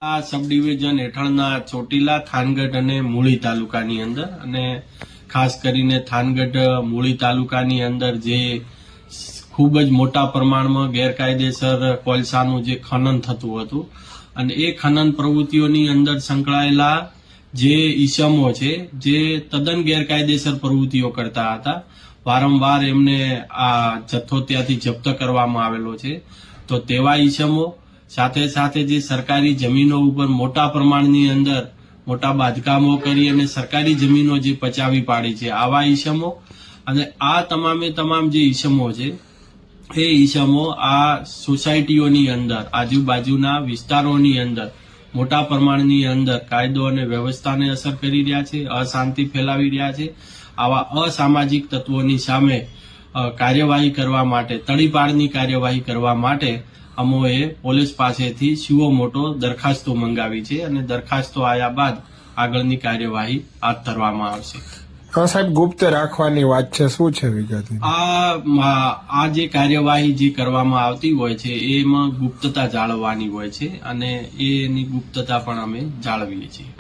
આ સબ ડિવિઝન હેઠળના ચોટીલા, થાનગઢ અને મૂળી તાલુકાની અંદર, અને ખાસ કરીને થાનગઢ મૂળી તાલુકાની અંદર જે ખૂબ જ મોટા પ્રમાણમાં ગેરકાયદેસર કોલસાનું જે ખનન થતું હતું, અને એ ખનન પ્રવૃત્તિઓની અંદર સંકળાયેલા જે ઈસમો છે જે તદ્દન ગેરકાયદેસર પ્રવૃત્તિઓ કરતા હતા, વારંવાર એમને આ જથ્થો ત્યાંથી જપ્ત કરવામાં આવેલો છે. તો તેવા ઈસમો સાથે સાથે જે સરકારી જમીનો ઉપર મોટા પ્રમાણની અંદર મોટા બાંધકામો કરી અને સરકારી જમીનો જે પચાવી પાડી છે, આવા ઈસમો અને આ તમામે તમામ જે ઈસમો છે એ ઈસમો આ સોસાયટીઓની અંદર, આજુબાજુના વિસ્તારોની અંદર મોટા પ્રમાણની અંદર કાયદો અને વ્યવસ્થાને અસર કરી રહ્યા છે, અશાંતિ ફેલાવી રહ્યા છે. આવા અસામાજિક તત્વોની સામે કાર્યવાહી કરવા માટે, તડીપારની કાર્યવાહી કરવા માટે અમોએ પોલીસ પાસેથી સુઓ મોટો દરખાસ્તો મંગાવી છે, અને દરખાસ્તો આવ્યા બાદ આગળની કાર્યવાહી હાથ ધરવામાં આવશે. સાહેબ, ગુપ્ત રાખવાની વાત છે, શું છે વિગત? આ જે કાર્યવાહી જે કરવામાં આવતી હોય છે એમાં ગુપ્તતા જાળવવાની હોય છે, અને એની ગુપ્તતા પણ અમે જાળવીએ છીએ.